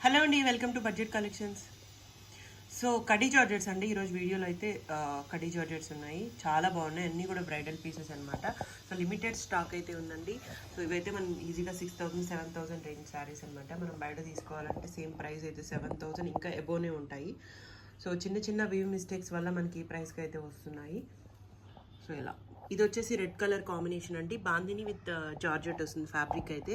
Hello అండి, welcome to budget collections. So khadi georgettes అండి. ఈరోజు వీడియోలో అయితే కడీ జార్జెట్స్ ఉన్నాయి, చాలా బాగున్నాయి. అన్నీ కూడా బ్రైడల్ పీసెస్ అనమాట. సో లిమిటెడ్ స్టాక్ అయితే ఉందండి. సో ఇవైతే మనం ఈజీగా 6,000 7,000 రేంజ్ శారీస్ అనమాట. మనం బయట తీసుకోవాలంటే సేమ్ ప్రైస్ అయితే 7,000 ఇంకా ఎబోనే ఉంటాయి. సో చిన్న చిన్న వ్యూ మిస్టేక్స్ వల్ల మనకి ఈ ప్రైస్కి అయితే వస్తున్నాయి. సో ఇలా ఇది వచ్చేసి రెడ్ కలర్ కాంబినేషన్ అండి. బాందిని విత్ జార్జెట్ వస్తుంది ఫ్యాబ్రిక్ అయితే.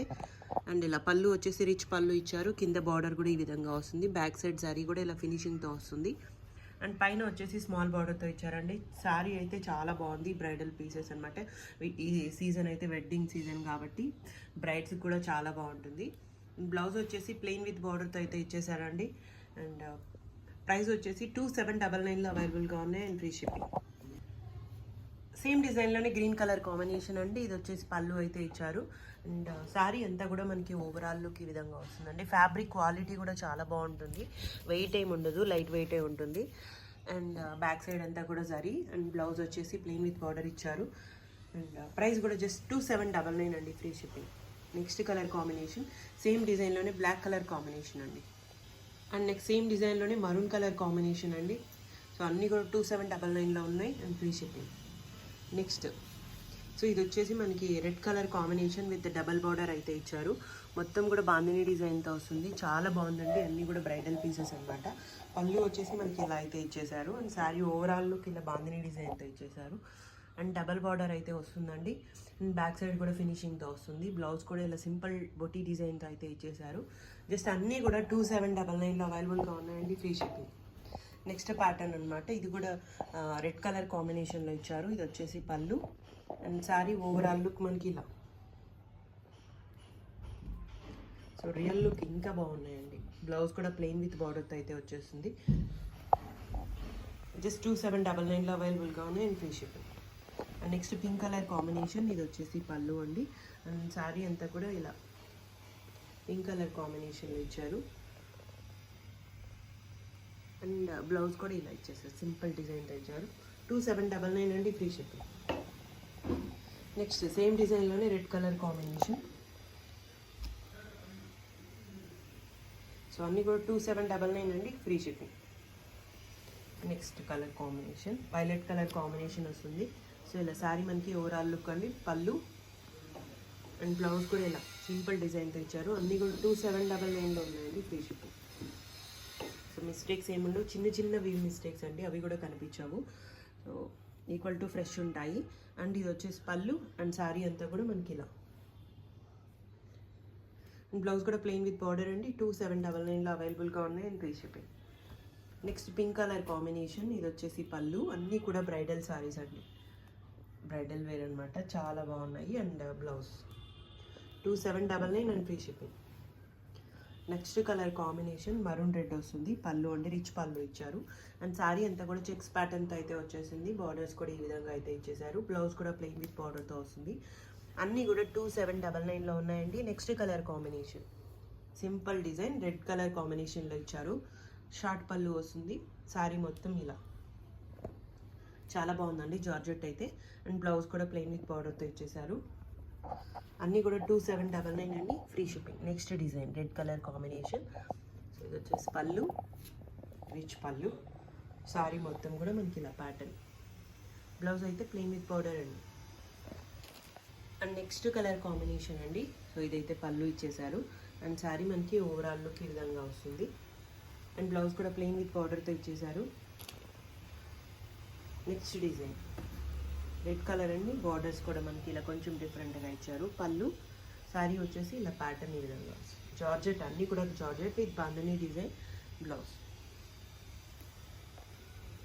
అండ్ ఇలా పళ్ళు వచ్చేసి రిచ్ పళ్ళు ఇచ్చారు. కింద బార్డర్ కూడా ఈ విధంగా వస్తుంది. బ్యాక్ సైడ్ శారీ కూడా ఇలా ఫినిషింగ్తో వస్తుంది. అండ్ పైన వచ్చేసి స్మాల్ బార్డర్తో ఇచ్చారండి. శారీ అయితే చాలా బాగుంది. బ్రైడల్ పీసెస్ అనమాట. ఈ సీజన్ అయితే వెడ్డింగ్ సీజన్ కాబట్టి బ్రైడ్స్కి కూడా చాలా బాగుంటుంది. బ్లౌజ్ వచ్చేసి ప్లెయిన్ విత్ బార్డర్తో అయితే ఇచ్చేసారండి. అండ్ ప్రైస్ వచ్చేసి 2799లో అవైలబుల్గా ఉన్నాయి అండ్ ఫ్రీ షిప్పింగ్. సేమ్ డిజైన్లోనే గ్రీన్ కలర్ కాంబినేషన్ అండి. ఇది వచ్చేసి పళ్ళు అయితే ఇచ్చారు. అండ్ శారీ అంతా కూడా మనకి ఓవరాల్ లుక్ ఈ విధంగా వస్తుందండి. ఫ్యాబ్రిక్ క్వాలిటీ కూడా చాలా బాగుంటుంది. వెయిట్ ఏమి ఉండదు, లైట్ వెయిటే ఉంటుంది. అండ్ బ్యాక్ సైడ్ అంతా కూడా జరీ. అండ్ బ్లౌజ్ వచ్చేసి ప్లెయిన్ విత్ బార్డర్ ఇచ్చారు. అండ్ ప్రైస్ కూడా జస్ట్ 2799 అండి, free shipping. Next colour combination same డిజైన్లోనే బ్లాక్ కలర్ కాంబినేషన్ అండి. అండ్ నెక్స్ట్ సేమ్ డిజైన్లోనే మరూన్ కలర్ కాంబినేషన్ అండి. సో అన్నీ కూడా 2799లో ఉన్నాయి and free shipping. Next so ఇది వచ్చేసి మనకి red colour combination with double border అయితే ఇచ్చారు. మొత్తం కూడా బాందిని డిజైన్తో వస్తుంది. చాలా బాగుందండి. అన్నీ కూడా బ్రైడల్ పీసెస్ అనమాట. పళ్ళు వచ్చేసి మనకి ఇలా అయితే ఇచ్చేసారు. అండ్ శారీ ఓవరాల్ లుక్ ఇలా బాందిని డిజైన్తో ఇచ్చేసారు. అండ్ డబల్ బార్డర్ అయితే వస్తుందండి. అండ్ బ్యాక్ సైడ్ కూడా ఫినిషింగ్తో వస్తుంది. బ్లౌజ్ కూడా ఇలా సింపుల్ బొటీ డిజైన్తో అయితే ఇచ్చేసారు. జస్ట్ అన్నీ కూడా 2799లో అవైలబుల్గా ఉన్నాయండి, ఫ్రీ షిప్పింగ్. నెక్స్ట్ ప్యాటర్న్ అనమాట. ఇది కూడా రెడ్ కలర్ కాంబినేషన్లో ఇచ్చారు. ఇది వచ్చేసి పళ్ళు. అండ్ శారీ ఓవరాల్ లుక్ మనకి ఇలా. సో రియల్ లుక్ ఇంకా బాగున్నాయండి. బ్లౌజ్ కూడా ప్లెయిన్ విత్ బార్డర్తో అయితే వచ్చేస్తుంది. జస్ట్ 2799లో అవైలబుల్గా ఉన్నాయి and free shipping. And next pink colour combination. ఇది వచ్చేసి పళ్ళు అండి. అండ్ శారీ అంతా కూడా ఇలా పింక్ కలర్ కాంబినేషన్లో ఇచ్చారు. అండ్ బ్లౌజ్ కూడా ఇలా ఇచ్చేసారు. సింపుల్ డిజైన్తో ఇచ్చారు. 2799 అండి, ఫ్రీ షిప్పింగ్. నెక్స్ట్ సేమ్ డిజైన్లోనే రెడ్ కలర్ కాంబినేషన్. సో అన్నీ కూడా 2799 అండి, free shipping. Next colour combination violet colour combination వస్తుంది. సో ఇలా శారీ మనకి ఓవరాల్ లుక్ అండి. పళ్ళు అండ్ బ్లౌజ్ కూడా ఇలా సింపుల్ డిజైన్తో ఇచ్చారు. అన్నీ కూడా 2799లో ఉన్నాయండి, ఫ్రీ షిప్పింగ్. సో మిస్టేక్స్ ఏముండవు, చిన్న చిన్న వీవ్ మిస్టేక్స్ అండి, అవి కూడా కనిపించవు. సో ఈక్వల్ టు ఫ్రెష్ ఉంటాయి. అండ్ ఇది వచ్చేసి పళ్ళు అండ్ శారీ అంతా కూడా మనకి ఇలా. బ్లౌజ్ కూడా ప్లెయిన్ విత్ బార్డర్ అండి. 2799లో అవైలబుల్గా ఉన్నాయి and free shipping. Next pink colour combination. ఇది వచ్చేసి పళ్ళు. అన్నీ కూడా బ్రైడల్ శారీస్ అండి, బ్రైడల్ వేర్ అనమాట. చాలా బాగున్నాయి. And blouse 2799 and free shipping. Next colour combination maroon red వస్తుంది. పళ్ళు అండి రిచ్ పళ్ళు ఇచ్చారు. అండ్ శారీ అంతా కూడా చెక్స్ ప్యాటర్న్తో అయితే వచ్చేసింది. బార్డర్స్ కూడా ఈ విధంగా అయితే ఇచ్చేసారు. బ్లౌజ్ కూడా ప్లెయిన్ విత్ బార్డర్తో వస్తుంది. అన్నీ కూడా 2799లో ఉన్నాయండి. Next colour combination simple design red colour కాంబినేషన్లో ఇచ్చారు. షార్ట్ పళ్ళు వస్తుంది. శారీ మొత్తం ఇలా చాలా బాగుందండి, జార్జెట్ అయితే. అండ్ బ్లౌజ్ కూడా ప్లెయిన్ విత్ బార్డర్తో ఇచ్చేసారు. అన్నీ కూడా 2799 అండి, free shipping. Next design red colour combination. So ఇది వచ్చేసి పళ్ళు, రిచ్ పళ్ళు. శారీ మొత్తం కూడా మనకి ఇలా ప్యాటర్న్. బ్లౌజ్ అయితే ప్లెయిన్ విత్ బార్డర్ అండి. అండ్ నెక్స్ట్ కలర్ కాంబినేషన్ అండి. సో ఇదైతే పళ్ళు ఇచ్చేసారు. అండ్ శారీ మనకి ఓవరాల్ లుక్ ఈ విధంగా వస్తుంది. అండ్ బ్లౌజ్ కూడా ప్లెయిన్ విత్ బార్డర్తో ఇచ్చేసారు. నెక్స్ట్ డిజైన్ రెడ్ కలర్ అండి. బార్డర్స్ కూడా మనకి ఇలా కొంచెం డిఫరెంట్గా ఇచ్చారు. పళ్ళు, శారీ వచ్చేసి ఇలా ప్యాటర్న్ ఈ విధంగా వస్తుంది. జార్జెట్ అన్నీ కూడా georgette with bandhani design. Blouse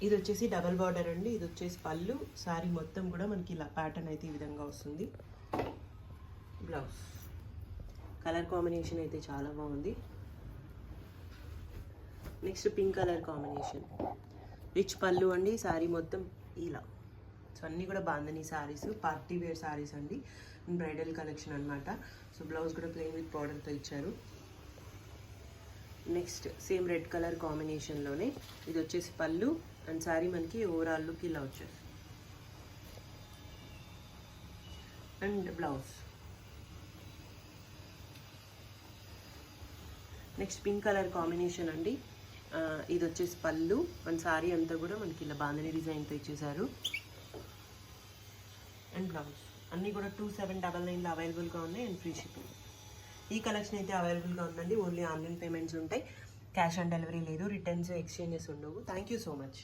ఇది వచ్చేసి డబల్ బార్డర్ అండి. ఇది వచ్చేసి పళ్ళు, శారీ మొత్తం కూడా మనకి ఇలా ప్యాటర్న్ అయితే ఈ విధంగా వస్తుంది. బ్లౌజ్ కలర్ కాంబినేషన్ అయితే చాలా బాగుంది. Next pink colour combination rich పళ్ళు అండి. శారీ మొత్తం ఇలా. సో అన్నీ కూడా బాందిని శారీస్, పార్టీ వేర్ శారీస్ అండి, బ్రైడల్ కలెక్షన్ అనమాట. సో బ్లౌజ్ కూడా ప్లెయిన్ విత్ బార్డర్తో ఇచ్చారు. నెక్స్ట్ సేమ్ రెడ్ కలర్ కాంబినేషన్లోనే ఇది వచ్చేసి పళ్ళు అండ్ శారీ మనకి ఓవరాల్ లుక్ ఇలా వచ్చేసి. And blouse next pink colour combination అండి. ఇది వచ్చేసి పళ్ళు. మన సారీ అంతా కూడా మనకి ఇలా బాందని డిజైన్తో ఇచ్చేసారు. అండ్ బ్లౌజ్ అన్నీ కూడా 2799లో అవైలబుల్గా ఉన్నాయి అండ్ ఫ్రీ షిప్పింగ్. ఈ కలెక్షన్ అయితే అవైలబుల్గా ఉందండి. ఓన్లీ ఆన్లైన్ పేమెంట్స్ ఉంటాయి, క్యాష్ ఆన్ డెలివరీ లేదు, రిటర్న్స్ ఎక్స్చేంజెస్ ఉండవు. Thank you so much.